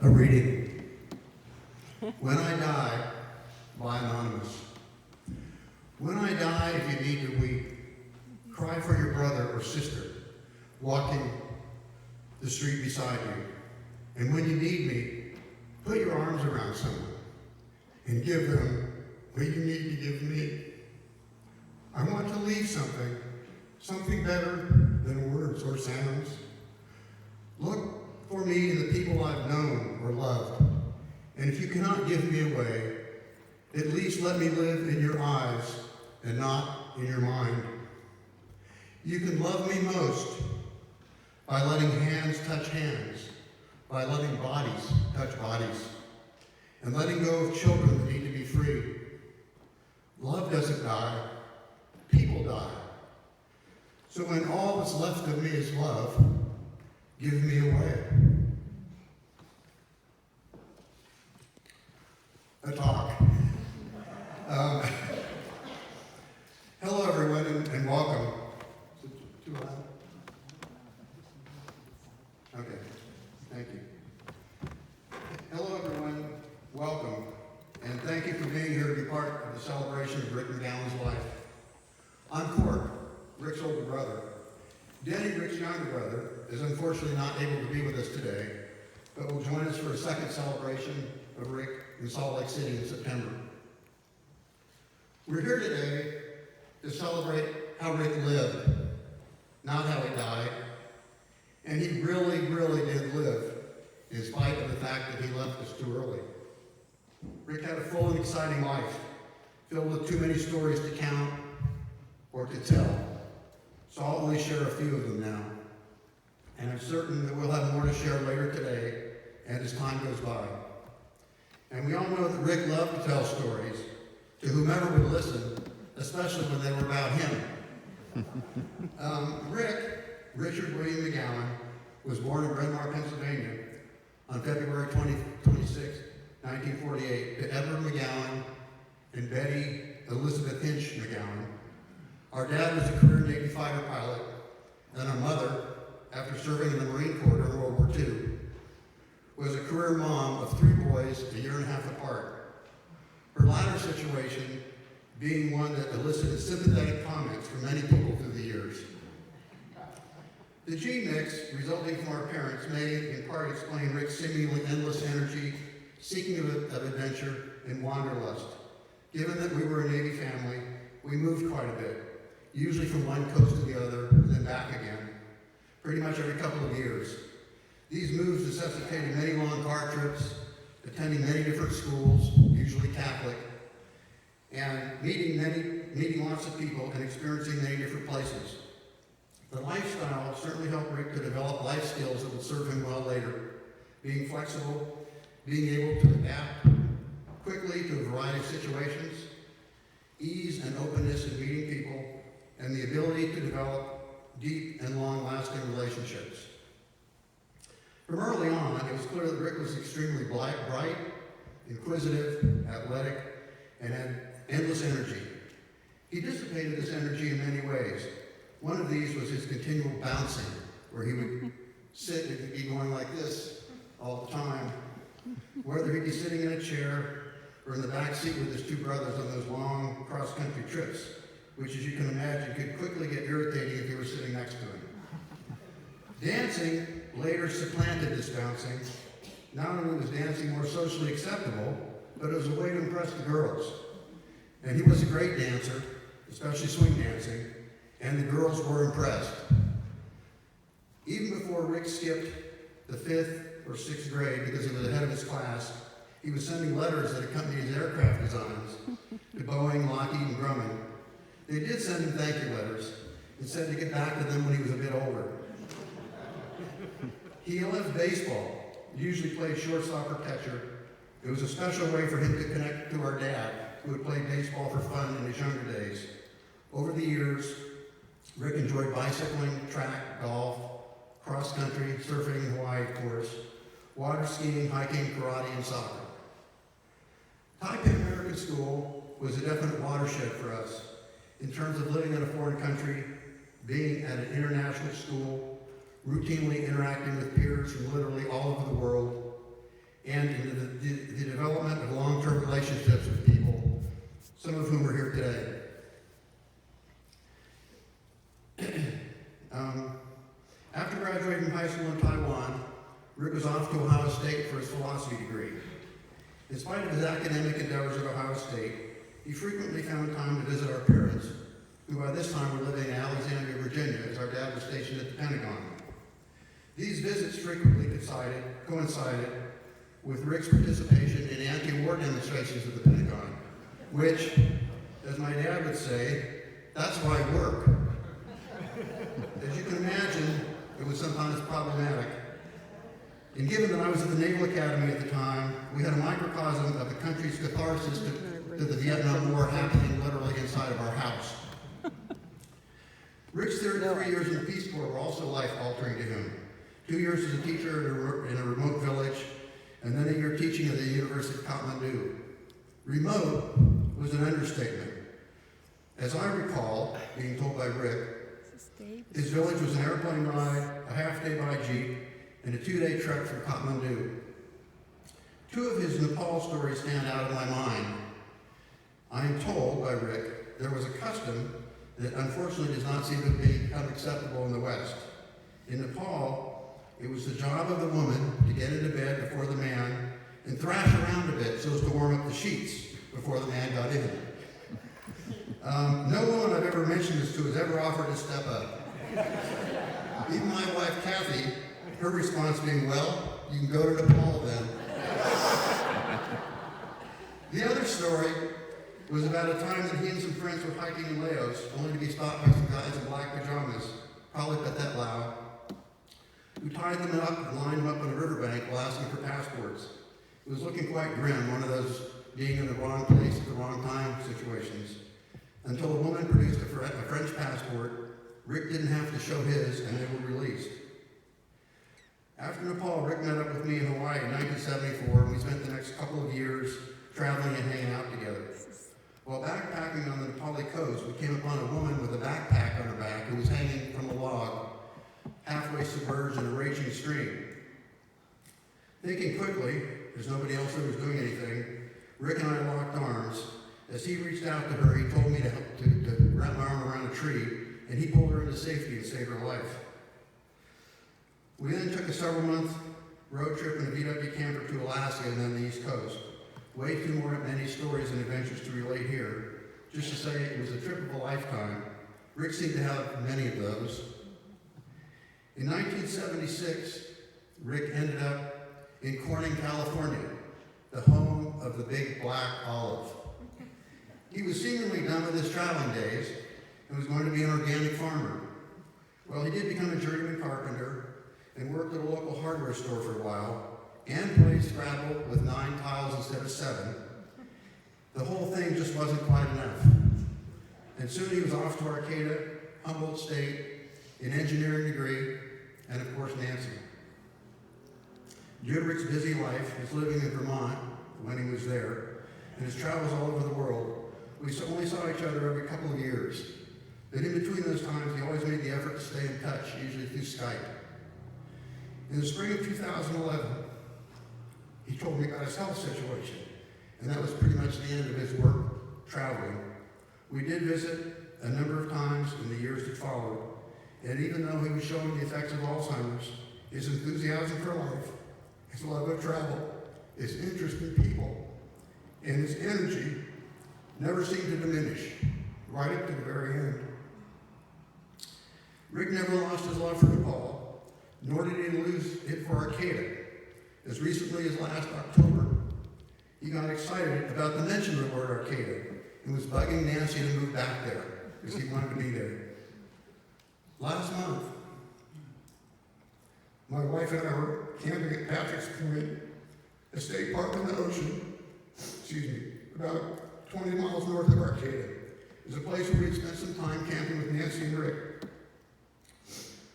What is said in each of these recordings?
A reading. When I die, by Anonymous. When I die, if you need to weep, cry for your brother or sister walking the street beside you. And when you need me, put your arms around someone and give them what you need to give me. I want to leave something better than words or sounds. Look for me in the people I've known or loved. And if you cannot give me away, at least let me live in your eyes and not in your mind. You can love me most by letting hands touch hands, by letting bodies touch bodies, and letting go of children that need to be free. Love doesn't die, people die. So when all that's left of me is love, give me away. A talk. Hello, everyone, and welcome. Is it too loud? Okay, thank you. Hello, everyone, welcome, and thank you for being here to be part of the celebration of Rick McGowan's life. I'm Cork, Rick's older brother. Denny, Rick's younger brother, is unfortunately not able to be with us today, but will join us for a second celebration of Rick in Salt Lake City in September. We're here today to celebrate how Rick lived, not how he died. And he really, really did live, in spite of the fact that he left us too early. Rick had a full and exciting life, filled with too many stories to count or to tell. So I'll only share a few of them now. And I'm certain that we'll have more to share later today and as time goes by. And we all know that Rick loved to tell stories to whomever would listen, especially when they were about him. Richard William McGowan, was born in Bryn Mawr, Pennsylvania on February 26, 1948, to Edward McGowan and Betty Elizabeth Hinch McGowan. Our dad was a career Navy fighter pilot, and our mother, after serving in the Marine Corps during World War II, was a career mom of 3 boys a year and a half apart. Her latter situation being one that elicited sympathetic comments from many people through the years. The gene mix resulting from our parents may in part explain Rick's seemingly endless energy, seeking of adventure, and wanderlust. Given that we were a Navy family, we moved quite a bit, usually from one coast to the other and then back again, pretty much every couple of years. These moves necessitated many long car trips, attending many different schools, usually Catholic, and meeting lots of people and experiencing many different places. The lifestyle certainly helped Rick to develop life skills that would serve him well later. Being flexible, being able to adapt quickly to a variety of situations, ease and openness in meeting people, and the ability to develop deep and long-lasting relationships. From early on, it was clear that Rick was extremely bright, inquisitive, athletic, and had endless energy. He dissipated this energy in many ways. One of these was his continual bouncing, where he would sit and be going like this all the time. Whether he'd be sitting in a chair or in the back seat with his 2 brothers on those long cross-country trips, which, as you can imagine, could quickly get irritating if you were sitting next to him. Dancing later supplanted this bouncing. Not only was dancing more socially acceptable, but it was a way to impress the girls. And he was a great dancer, especially swing dancing, and the girls were impressed. Even before Rick skipped the 5th or 6th grade because he was ahead of his class, he was sending letters that accompanied his aircraft designs to Boeing, Lockheed, and Grumman. They did send him thank you letters and said to get back to them when he was a bit older. He loved baseball, usually played shortstop or catcher. It was a special way for him to connect to our dad, who had played baseball for fun in his younger days. Over the years, Rick enjoyed bicycling, track, golf, cross-country, surfing in Hawaii, of course, water skiing, hiking, karate, and soccer. Taipei American School was a definite watershed for us in terms of living in a foreign country, being at an international school, routinely interacting with peers from literally all over the world, and in the development of long-term relationships with people, some of whom are here today. After graduating from high school in Taiwan, Rick was off to Ohio State for his philosophy degree. In spite of his academic endeavors at Ohio State, he frequently found time to visit our parents, who by this time were living in Alexandria, Virginia, as our dad was stationed at the Pentagon. These visits frequently coincided with Rick's participation in anti-war demonstrations at the Pentagon, which, as my dad would say, that's why I work. As you can imagine, it was sometimes problematic. And given that I was at the Naval Academy at the time, we had a microcosm of the country's catharsis to the Vietnam War happening literally inside of our house. Rick's 3 years in the Peace Corps were also life-altering to him. 2 years as a teacher in a remote village, and then a year teaching at the University of Kathmandu. Remote was an understatement. As I recall, being told by Rick, his village was an airplane ride, a half-day by jeep, and a 2-day trek from Kathmandu. 2 of his Nepal stories stand out in my mind. I am told by Rick there was a custom that unfortunately does not seem to become acceptable in the West. In Nepal, it was the job of the woman to get into bed before the man and thrash around a bit so as to warm up the sheets before the man got in. No woman I've ever mentioned this to has ever offered to step up. Even my wife, Kathy, her response being, well, you can go to Nepal then. The other story was about a time that he and some friends were hiking in Laos, only to be stopped by some guys in black pajamas, probably Pathet Lao, who tied them up and lined them up on a riverbank while asking for passports. It was looking quite grim, one of those being in the wrong place at the wrong time situations. Until a woman produced a French passport, Rick didn't have to show his, and they were released. After Nepal, Rick met up with me in Hawaii in 1974, and we spent the next couple of years traveling and hanging out together. While backpacking on the Nepali coast, we came upon a woman with a backpack on her back who was hanging from a log, halfway submerged in a raging stream. Thinking quickly, as nobody else there was doing anything, Rick and I locked arms. As he reached out to her, he told me to wrap my arm around a tree, and he pulled her into safety and saved her life. We then took a several-month road trip in a VW camper to Alaska and then the East Coast. Way too many stories and adventures to relate here. Just to say it was a trip of a lifetime. Rick seemed to have many of those. In 1976, Rick ended up in Corning, California, the home of the big black olive. He was seemingly done with his traveling days and was going to be an organic farmer. Well, he did become a journeyman carpenter and worked at a local hardware store for a while, and played Scrabble with 9 tiles instead of 7. The whole thing just wasn't quite enough. And soon he was off to Arcata, Humboldt State, an engineering degree, and of course Nancy. Due to Rick's busy life, his living in Vermont when he was there, and his travels all over the world, we only saw each other every couple of years. But in between those times, he always made the effort to stay in touch, usually through Skype. In the spring of 2011, he told me about his health situation, and that was pretty much the end of his work traveling. We did visit a number of times in the years that followed, and even though he was showing the effects of Alzheimer's, his enthusiasm for life, his love of travel, his interest in people, and his energy never seemed to diminish, right up to the very end. Rick never lost his love for Nepal, nor did he lose it for Arcata. As recently as last October, he got excited about the mention of the word Arcata and was bugging Nancy to move back there because he wanted to be there. Last month, my wife and I were camping at Patrick's Point, a state park in the ocean, about 20 miles north of Arcata. It's a place where we'd spent some time camping with Nancy and Rick.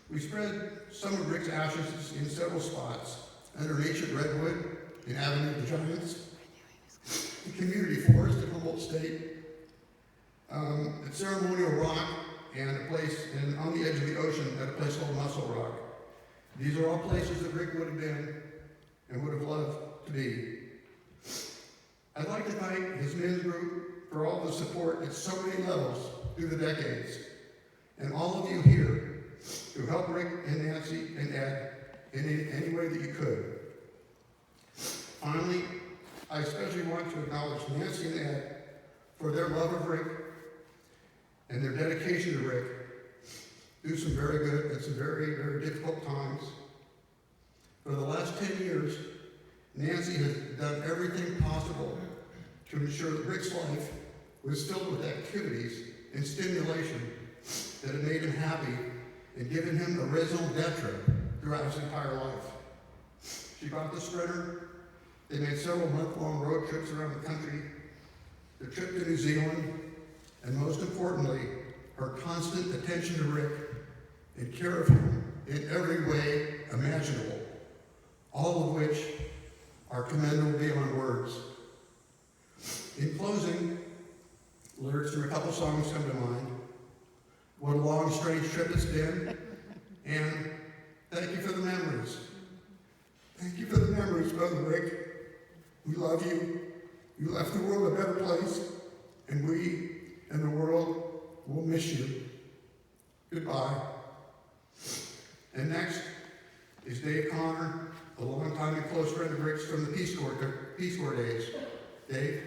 We spread some of Rick's ashes in several spots, under an ancient redwood in Avenue of the Giants, the community forest at Humboldt State, at Ceremonial Rock, and a place on the edge of the ocean at a place called Muscle Rock. These are all places that Rick would have been and would have loved to be be. I'd like to thank his men's group for all the support at so many levels through the decades, and all of you here who helped Rick and Nancy and Ed in any way that you could. Finally, I especially want to acknowledge Nancy and Ed for their love of Rick and their dedication to Rick through some very good and some very, very difficult times. For the last 10 years, Nancy has done everything possible to ensure that Rick's life was filled with activities and stimulation that had made him happy and given him a raison d'etre throughout his entire life. She bought the Sprinter. They made several month-long road trips around the country, the trip to New Zealand, and most importantly, her constant attention to Rick and care of him in every way imaginable, all of which are commendable beyond words. In closing, lyrics from a couple songs come to mind. What a long, strange trip it's been, and thank you for the memories. Thank you for the memories, Brother Rick. We love you. You left the world a better place, and we and the world will miss you. Goodbye. And next is Dave Connor, a longtime and close friend of Rick's from the Peace Corps days. Dave?